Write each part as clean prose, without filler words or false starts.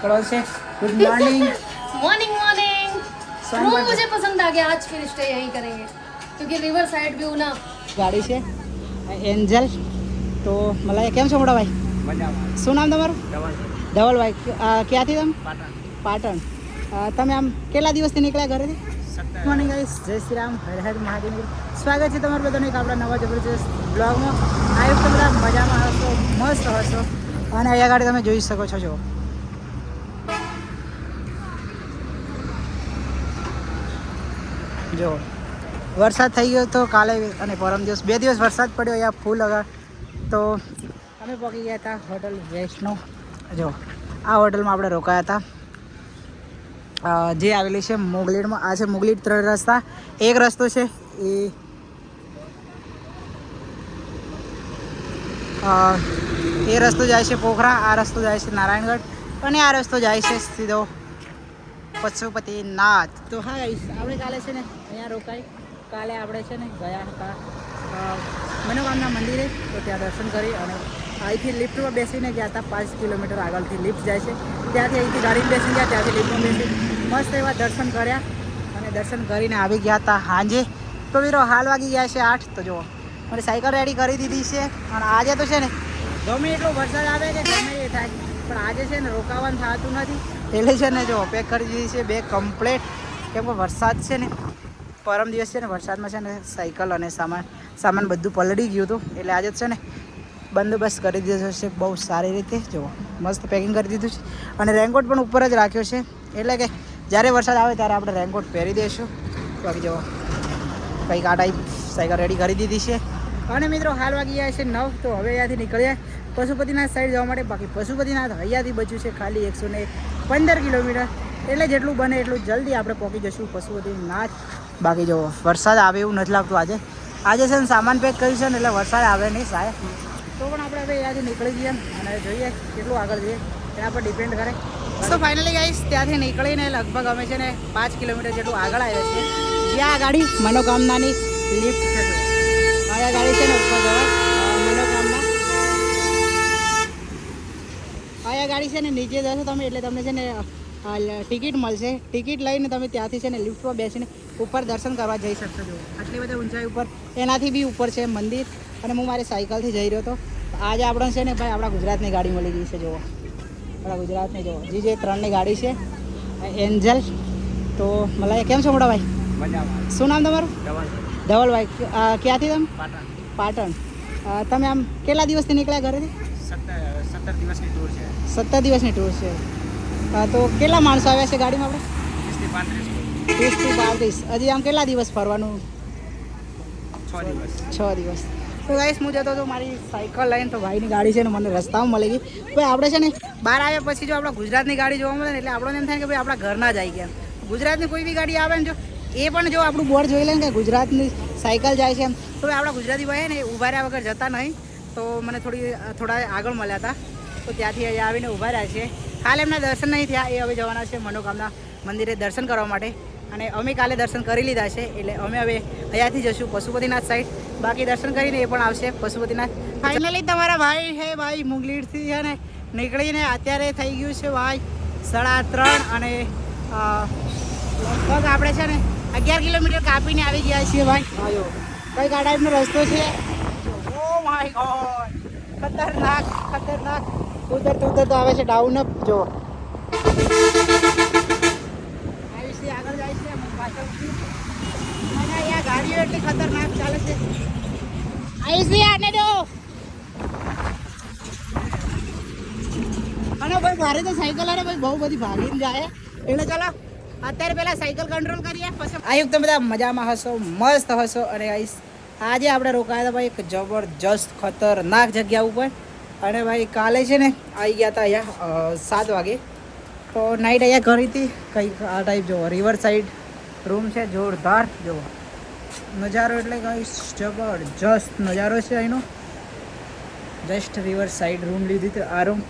निकलो से। Good morning. Morning morning. Room मुझे पसंद आ गया, आज फिर स्टे यहीं करेंगे क्योंकि रिवर साइड व्यू ना गाड़ी से एंजल तो मला केम छो मोटा भाई? શું નામ તમારું? ધવલભાઈ. ક્યાંથી તમે? પાટણ. તમે આમ કેટલા દિવસથી નીકળ્યા ઘરેથી? મોર્નિંગ ગાઈસ, જય શ્રી રામ, હર હર મહાદેવ. સ્વાગત છે તમારું બધાનું એક આપણા નવા જબરજસ્ત બ્લોગમાં. આવ્યો તો બધા મજામાં હશો, મસ્ત હશો. અને અહીંયા ગાડી તમે જોઈ શકો છો. જો વરસાદ થઈ ગયો તો કાલે અને પરમ દિવસ 2 દિવસ વરસાદ પડ્યો અહીંયા ફૂલ આગળ. તો અમે પહોંચી ગયા હતા હોટલ વૈષ્ણો. જો આ હોટલમાં આપણે રોકાયા હતા, જે આવેલી છે મોગલીડમાં. આ છે મોગલીડ 3 રસ્તા. એક રસ્તો છે એ રસ્તો જાય છે પોખરા, આ રસ્તો જાય છે નારાયણગઢ અને આ રસ્તો જાય છે સીધો પશુપતિનાથ. તો હા ગાઈસ, આપણે કાલે છે ને અહીંયા રોકાઈ. કાલે આપણે છે ને ગયા હતા મનોકામના મંદિરે, તો ત્યાં દર્શન કરી અને અહીંથી લિફ્ટમાં બેસીને ગયા હતા. 5 કિલોમીટર આગળથી લિફ્ટ જાય છે, ત્યાંથી અહીંથી ગાડીમાં બેસી ગયા, ત્યાંથી લિફ્ટમાં બેસી મસ્ત એવા દર્શન કર્યા અને દર્શન કરીને આવી ગયા હતા સાંજે. તો વીરો હાલ વાગી ગયા છે 8. તો જુઓ મારી સાયકલ રેડી કરી દીધી છે. અને આજે તો છે ને ગમે એટલો વરસાદ આવે કે ગમે એ થાય, પણ આજે છે ને રોકાવાનું થતું નથી. એટલે છે ને જો પેક કરી દીધી છે બેગ કમ્પ્લેટ, કેમ કે વરસાદ છે ને પરમ દિવસ છે ને વરસાદમાં છે ને સાયકલ અને સામાન બધું પલળી ગયું હતું. એટલે આજે છે ને બંદોબસ્ત કરી દીધો છે બહુ સારી રીતે. જુઓ મસ્ત પેકિંગ કરી દીધું છે અને રેનકોટ પણ ઉપર જ રાખ્યો છે, એટલે કે જ્યારે વરસાદ આવે ત્યારે આપણે રેનકોટ પહેરી દઈશું. બાકી જુઓ કંઈક આ ટાઈપ સાયકલ રેડી કરી દીધી છે. અને મિત્રો હાલ વાગી ગયા છે 9. તો હવે અહીંયાથી નીકળ્યા પશુપતિનાથ સાઈડ જવા માટે. બાકી પશુપતિનાથ અહીંયાથી બચ્યું છે ખાલી 115 કિલોમીટર, એટલે જેટલું બને એટલું જલ્દી આપણે પહોંચી જઈશું પશુપતિનાથ. બાકી જો વરસાદ આવે એવું નથી લાગતું આજે છે ને સામાન પેક કર્યું છે ને એટલે વરસાદ આવે નહીં સાહેબ. તો પણ આપણે હવે અહીંયાથી નીકળી જઈએ અને જોઈએ કેટલું આગળ જઈએ એના પર ડિપેન્ડ કરે. તો ફાઇનલી ગાઈસ ત્યાંથી નીકળીને લગભગ અમે છે ને 5 કિલોમીટર જેટલું આગળ આવ્યા છીએ, જ્યાં આ ગાડી મનોકામનાની લિફ્ટ છે. આ ગાડી છે ને ઉપર જવાય મનોકામના. આ ગાડી છે ને નીચે જશો તમે એટલે તમને છે ને ટિકિટ મળશે. ટિકિટ લઈને તમે ત્યાંથી છે ને લિફ્ટમાં બેસીને ઉપર દર્શન કરવા જઈ શકશો. જો આટલી બધી ઊંચાઈ ઉપર, એનાથી બી ઉપર છે મંદિર. અને હું મારી સાયકલથી જઈ રહ્યો હતો. આજે આપણે છે ને ભાઈ આપણા ગુજરાતની ગાડી મળી ગઈ છે. જુઓ આપણા ગુજરાતની, જુઓ GJ3ની ગાડી છે એન્જલ. તો મને કેમ છો મોટા ભાઈ? શું નામ તમારું? ધવલભાઈ. ક્યાંથી તમે? પાટણ. તમે આમ કેટલા દિવસથી નીકળ્યા ઘરેથી? 17 દિવસની ટૂર છે. 17 દિવસની ટૂર છે. તો કેટલા માણસો આવ્યા છે ગાડીમાં આપણે? 30 થી 35. હજી આમ કેટલા દિવસ ફરવાનું? 6 દિવસ. તો ગાઈસ હું જતો હતો મારી સાયકલ લઈને, તો ભાઈની ગાડી છે ને મને રસ્તામાં મળી ગઈ. ભાઈ આપણે છે ને બહાર આવ્યા પછી જો આપણા ગુજરાતની ગાડી જોવા મળે ને એટલે આપણને એમ થાય કે ભાઈ આપણા ઘરના જ આવી ગયા. ગુજરાતની કોઈ બી ગાડી આવે ને જો એ પણ જો આપણું બોર્ડ જોઈ લે ને કે ગુજરાતની સાયકલ જાય છે એમ, તો આપણા ગુજરાતી ભાઈ ને ઊભા રહ્યા વગર જતા નહીં. તો મને થોડા આગળ મળ્યા હતા, તો ત્યાંથી અહીંયા આવીને ઊભા રહ્યા છે. કાલે એમના દર્શન નહીં થયા, એ હવે જવાના છે મનોકામના મંદિરે દર્શન કરવા માટે. અને અમે કાલે દર્શન કરી લીધા છે, એટલે અમે હવે અહીંયાથી જઈશું પશુપતિનાથ સાઈડ. બાકી દર્શન કરીને એ પણ આવશે પશુપતિનાથ. ફાઇનલી તમારા ભાઈ હે ભાઈ મુંગલીડથી છે ને નીકળીને અત્યારે થઈ ગયું છે ભાઈ 3:30. અને લગભગ આપણે છે ને 11 કિલોમીટર કાપીને આવી ગયા છીએ ભાઈ. આયો કંઈક આ ટાઈપનો રસ્તો છે. ઓ માય ગોડ, ખતરનાક. ઉતરતો આવે છે ડાઉન અપ. જો આગળ જાય છે પાછળ. અને અહીંયા ગાડીઓ એટલી ખતરનાક ચાલે છે. આને દો. અને ભાઈ મારે તો સાયકલ અરે ભાઈ બહુ બધી ભાગીને જાય, એટલે ચાલો અત્યારે પહેલાં સાયકલ કંટ્રોલ કરીએ પછી. આ તમે બધા મજામાં હશો, મસ્ત હશો. અને આજે આપણે રોકાયા હતા ભાઈ એક જબરજસ્ત ખતરનાક જગ્યા ઉપર. અને ભાઈ કાલે છે ને આવી ગયા હતા અહીંયા 7 વાગે. તો નાઇટ અહીંયા કરી હતી કંઈક આ ટાઈપ. જુઓ રિવર સાઈડ રૂમ છે, જોરદાર. જુઓ નજારો એટલે કંઈ જબરજસ્ત નજારો છે અહીંનો. જસ્ટ રિવર સાઈડ રૂમ લીધી હતી આ રૂમ.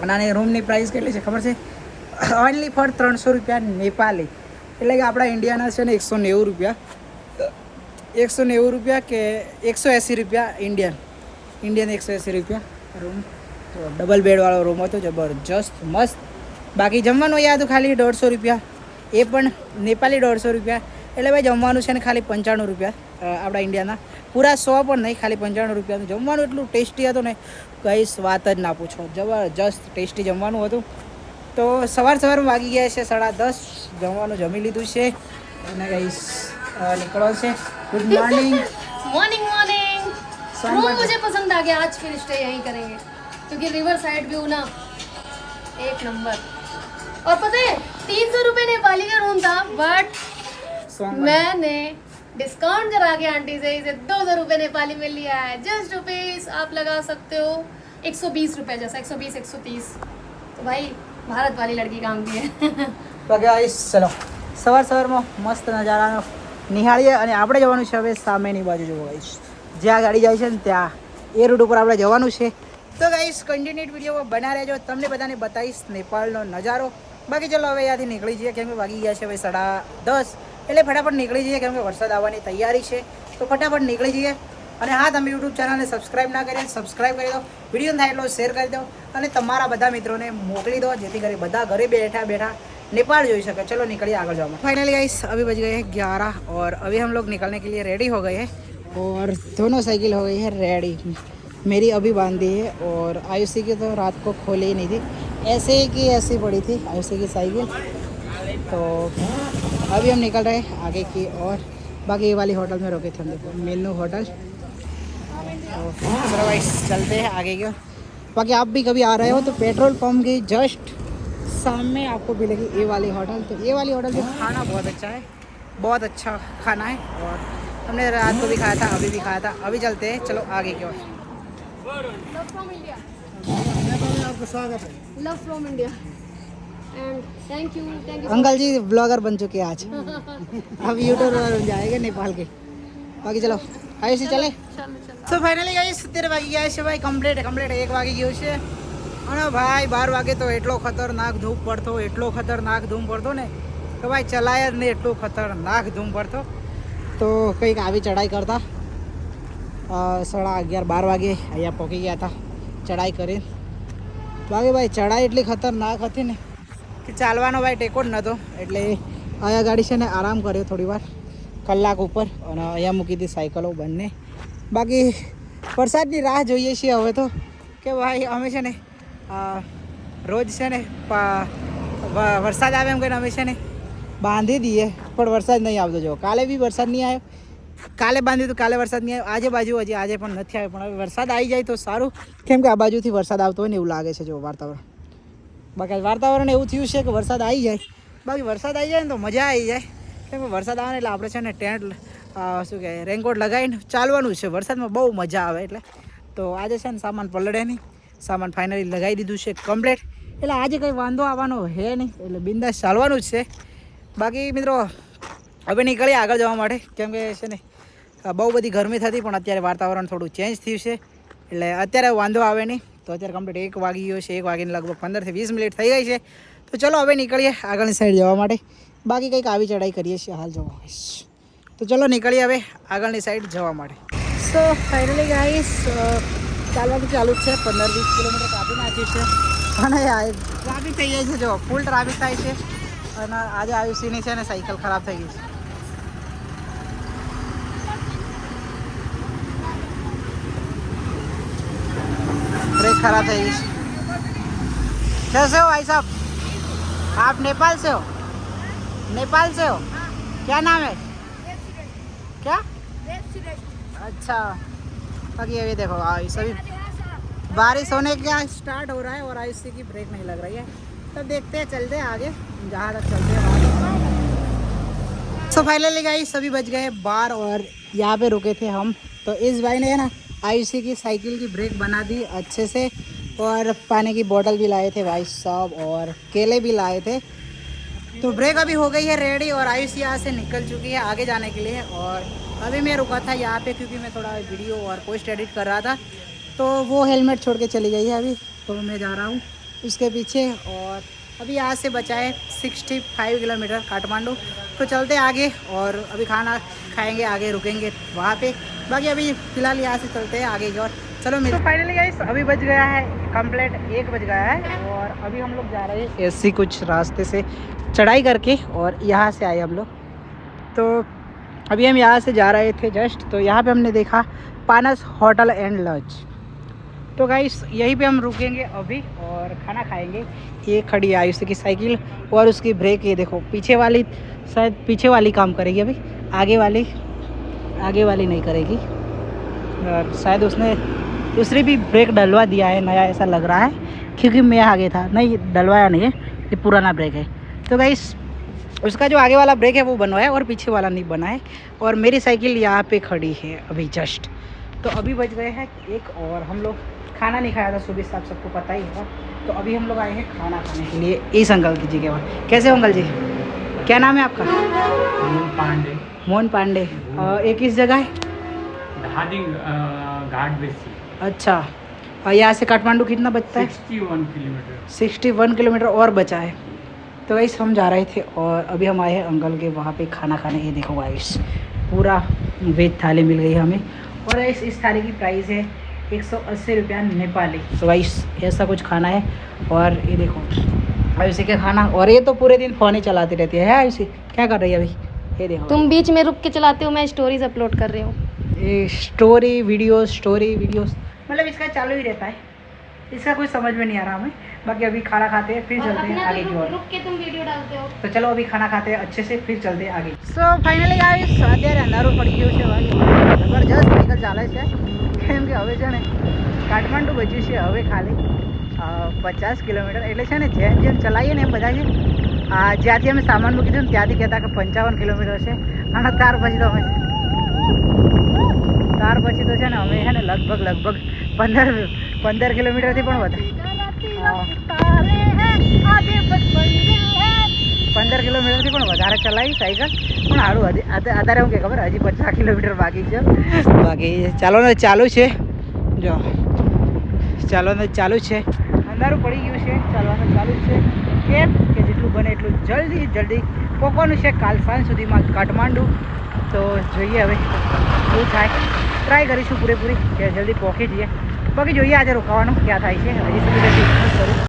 અને આની રૂમની પ્રાઇસ કેટલી છે ખબર છે? ઓનલી ફોર 300 રૂપિયા નેપાલી. એટલે કે આપણા ઇન્ડિયાના છે ને 190 રૂપિયા. 190 રૂપિયા કે 180 રૂપિયા ઇન્ડિયન 180 રૂપિયા રૂમ. તો ડબલ બેડવાળો રૂમ હતો, જબરજસ્ત મસ્ત. બાકી જમવાનું અહીંયા હતું ખાલી 150 રૂપિયા, એ પણ નેપાળી 150 રૂપિયા. એટલે ભાઈ જમવાનું છે ને ખાલી 95 રૂપિયા આપણા ઇન્ડિયાના, પૂરા 100 પણ નહીં, ખાલી 95 રૂપિયાનું જમવાનું. એટલું ટેસ્ટી હતું ને ગાઈસ, વાત જ ના પૂછો, જબરજસ્ત ટેસ્ટી જમવાનું હતું. તો સવારમાં વાગી ગયા છે 10:30, જમવાનું જમી લીધું છે અને ગાઈસ નીકળો છે. Good morning. Morning morning. Room मुझे पसंद आ गया, आज फिर स्टे यहीं करेंगे क्योंकि रिवर साइड व्यू ना एक नंबर। और पता है 300 रुपये नेपाली का रूम था, बट मैंने डिस्काउंट करा के आंटी से इसे 200 रुपये नेपाली में लिया है। जस्ट रुपीज आप लगा सकते हो 120 रुपये जैसा, 120 130। तो भाई भारत वाली लड़की काम की है। તો ગાઈસ ચલો સવારમાં મસ્ત નજારાનો નિહાળીએ અને આપણે જવાનું છે હવે સામેની બાજુ. જોવો ગાઈસ, જ્યાં ગાડી જાય છે ને ત્યાં એ રૂટ ઉપર આપણે જવાનું છે. તો ગાઈસ કન્ટિન્યુઅડ વિડીયોમાં બના રહેજો, તમને બધાને બતાવીશ નેપાળનો નજારો. બાકી ચલો હવે ત્યાંથી નીકળી જઈએ, કેમ કે વાગી ગયા છે હવે 10:30, એટલે ફટાફટ નીકળી જઈએ કેમ કે વરસાદ આવવાની તૈયારી છે. તો ફટાફટ નીકળી જઈએ. અને હા, તમે યુટ્યુબ ચેનલને સબસ્ક્રાઈબ ના કરી સબસ્ક્રાઈબ કરી દો, વિડીયો થાય એટલો શેર કરી દો અને તમારા બધા મિત્રોને મોકલી દો, જેથી કરી બધા ઘરે બેઠા બેઠા नेपाल જોઈ શકે. चलो निकलिए आगे जाओ. फाइनली गाइस अभी बज गए हैं 11 और अभी हम लोग निकलने के लिए रेडी हो गए हैं और दोनों साइकिल हो गई है रेडी. मेरी अभी बांध दी है और आयुषी की तो रात को खोली ही नहीं थी, ऐसे ही की ऐसी पड़ी थी आयुषी की साइकिल. तो अभी हम निकल रहे हैं आगे की और. बाकी ये वाली होटल में रुके थे हम, देखो मेनू होटल. तो चलो गाइस चलते हैं आगे की. बाकी आप भी कभी आ रहे हो तो पेट्रोल पंप की जस्ट सामने आपको मिलेगी ये वाली होटल. तो ये वाली होटल में खाना बहुत अच्छा है, बहुत अच्छा खाना है और हमने रात को भी खाया था, अभी भी खाया था. अभी चलते हैं, चलो आगे की ओर. लव फ्रॉम इंडिया, आपका स्वागत है. Love from India and thank you uncle ji blogger बन चुके हैं आज. अब यूट्यूबर बन जाएंगे नेपाल के. बाकी चलो आयुषी चले. तो फाइनली गाइस 17 વાગી ગયા છે ભાઈ, કમ્પ્લીટ 1 વાગી ગયું છે. અને ભાઈ 12 વાગે તો એટલો ખતરનાક ધૂપ પડતો ને કે ભાઈ ચલાય જ નહીં, એટલું ખતરનાક ધૂમ પડતો. તો કંઈક આવી ચડાઈ કરતા 11:30-12 વાગે અહીંયા પહોંચી ગયા હતા ચડાઈ કરીને. બાકી ભાઈ ચડાઈ એટલી ખતરનાક હતી ને કે ચાલવાનો ભાઈ ટેકો જ નહોતો, એટલે અહીંયા ગાડી છે ને આરામ કર્યો થોડી વાર, કલાક ઉપર, અને અહીંયા મૂકી હતી સાયકલો બંને. બાકી વરસાદની રાહ જોઈએ છીએ હવે તો, કે ભાઈ અમે છે ને રોજ છે ને વરસાદ આવે એમ કહીને અમે છે ને બાંધી દઈએ, પણ વરસાદ નહીં આવતો. જો કાલે બી વરસાદ નહીં આવ્યો, કાલે બાંધ્યું તો કાલે વરસાદ નહીં આવ્યો, આજે બાજુ હજી આજે પણ નથી આવ્યો. પણ હવે વરસાદ આવી જાય તો સારું, કેમ કે આ બાજુથી વરસાદ આવતો હોય ને એવું લાગે છે જો વાતાવરણ. બાકી વાતાવરણ એવું થયું છે કે વરસાદ આવી જાય. બાકી વરસાદ આવી જાય ને તો મજા આવી જાય, કેમ કે વરસાદ આવે ને એટલે આપણે છે ને ટેન્ટ શું કહેવાય રેનકોટ લગાવીને ચાલવાનું છે, વરસાદમાં બહુ મજા આવે. એટલે તો આજે છે ને સામાન પલળે નહીં, સામાન ફાઇનલી લગાવી દીધું છે કમ્પ્લીટ, એટલે આજે કંઈ વાંધો આવવાનો હે નહીં, એટલે બિંદાસ ચાલવાનું જ છે. બાકી મિત્રો હવે નીકળીએ આગળ જવા માટે, કેમ કે છે ને બહુ બધી ગરમી થતી, પણ અત્યારે વાતાવરણ થોડું ચેન્જ થયું છે, એટલે અત્યારે વાંધો આવે નહીં. તો અત્યારે કમ્પ્લીટ 1 વાગી ગયો છે, 1 વાગીને લગભગ 15 થી 20 મિનિટ થઈ ગઈ છે. તો ચલો હવે નીકળીએ આગળની સાઈડ જવા માટે. બાકી કંઈક આવી ચડાઈ કરીએ છીએ હાલ જોવા. તો ચલો નીકળીએ હવે આગળની સાઈડ જવા માટે. સો ફાઇનલી ગાઈસ ચાલવાનું ચાલુ જ છે, 15-20 કિલોમીટર કાપી નાખ્યું છે અને ટ્રાફિક થઈ જાય છે, જો ફૂલ ટ્રાફિક થાય છે. અને આજે આયુષીની છે ને સાયકલ ખરાબ થઈ ગઈ છે. ब्रेक खराब है इस. कैसे हो भाई साहब? आप नेपाल से हो? नेपाल से हो? क्या नाम है? क्या? अच्छा. बाकी अभी देखो सभी बारिश होने का स्टार्ट हो रहा है और आयुषी की ब्रेक नहीं लग रही है. तब देखते हैं, चलते हैं आगे जहाँ तक चलते हैं. सो फाइनली गाइस सभी बज गए 12 और यहाँ पे रुके थे हम. तो इस भाई ने है ना आयुषी की साइकिल की ब्रेक बना दी अच्छे से, और पानी की बोतल भी लाए थे भाई साहब और केले भी लाए थे. तो ब्रेक अभी हो गई है रेडी और आयुषी यहाँ से निकल चुकी है आगे जाने के लिए. और अभी मैं रुका था यहाँ पे क्योंकि मैं थोड़ा वीडियो और पोस्ट एडिट कर रहा था, तो वो हेलमेट छोड़ के चली गई है अभी. तो मैं जा रहा हूँ उसके पीछे. और अभी यहाँ से बचा है 65 किलोमीटर काठमांडू. तो चलते आगे और अभी खाना खाएंगे, आगे रुकेंगे वहाँ पे. बाकी अभी फ़िलहाल यहाँ से चलते हैं आगे की ओर. चलो तो फाइनली गाइस अभी बज गया है कंप्लीट 1 बज गया है और अभी हम लोग जा रहे हैं ऐसी कुछ रास्ते से चढ़ाई करके और यहाँ से आए हम लोग। तो अभी हम यहाँ से जा रहे थे जस्ट, तो यहाँ पे हमने देखा पानस होटल एंड लॉज। तो गाइस यहीं पे हम रुकेंगे अभी और खाना खाएंगे। ये खड़ी है आयुष की साइकिल और उसकी ब्रेक ये देखो, पीछे वाली शायद पीछे वाली काम करेगी अभी, आगे वाली नहीं करेगी। और शायद उसने दूसरी भी ब्रेक डलवा दिया है नया, ऐसा लग रहा है, क्योंकि मैं आगे था। नहीं डलवाया नहीं है, ये पुराना ब्रेक है। तो गाइस उसका जो आगे वाला ब्रेक है वो बनवाया और पीछे वाला नहीं बना है। और मेरी साइकिल यहाँ पे खड़ी है अभी जस्ट। तो अभी बज गए हैं 1 और हम लोग खाना नहीं खाया था सुबह से, आप सबको पता ही होगा। तो अभी हम लोग आए हैं खाना खाने के लिए इस अंकल की जगह पर। कैसे हो अंकल जी, क्या नाम है आपका? मोहन पांडे। ये किस जगह है? घाट बेसी अच्छा, और यहाँ से काठमांडू कितना बचता है? 61 किलोमीटर। 61 किलोमीटर और बचा है। तो गाइस हम जा रहे थे और अभी हम आए हैं अंकल के वहाँ पे खाना खाने। ये देखो गाइस पूरा वेज थाली मिल गई हमें। और गाइस इस थाली की प्राइस है 180 रुपया नेपाली। तो गाइस ऐसा कुछ खाना है। और ये देखो आयुषी का खाना। और ये तो पूरे दिन फ़ोन ही चलाती रहती है आयुषी, क्या कर रही है अभी? ये देखो तुम बीच में रुक के चलाते हो, मैं स्टोरीज अपलोड कर रही हूँ। ये स्टोरी वीडियोस मतलब इसका चालू ही रहता है, इसका कुछ समझ में नहीं आ रहा हमें। बाकी अभी खाना खाते हैं फिर चलते हैं आगे की ओर। रुक के तुम वीडियो डालते हो तो चलो अभी खाना खाते हैं अच्छे से, फिर चलते हैं आगे। सो फाइनली गाइस અત્યારે અંધારું પડી ગયું છે ભાઈ, જબરજસ્ત સાયકલ ચાલે છે કેમ કે હવે છે ને કાઠમાંડુ બચ્યું છે હવે ખાલી 50 કિલોમીટર। એટલે છે ને જેમ જેમ ચલાવીએ ને એમ બધા છે જ્યાંથી અમે સામાન મૂકી દીધું ને ત્યાંથી કહેતા કે 55 કિલોમીટર છે, અને ત્યાર પછી તો છે ને અમે છે ને લગભગ 15 કિલોમીટરથી પણ વધારે 15 કિલોમીટરથી પણ વધારે ચલાવી સાયકલ। પણ સારું અત્યારે હું કે ખબર હજી 50 કિલોમીટર બાકી છે। બાકી ચાલવાનું ચાલુ છે, જો ચાલવાનું ચાલુ છે, અંધારું પડી ગયું છે, ચાલવાનું ચાલુ છે। કેમ કે જેટલું બને એટલું જલ્દી પહોંચવાનું છે કાલ સાંજ સુધીમાં કાઠમાંડુ। તો જોઈએ હવે શું થાય, ટ્રાય કરીશું પૂરેપૂરી કે જલ્દી પહોંચી જઈએ। બાકી જોઈએ આજે રોકાવાનું ક્યાં થાય છે, હજી સુધી કરું।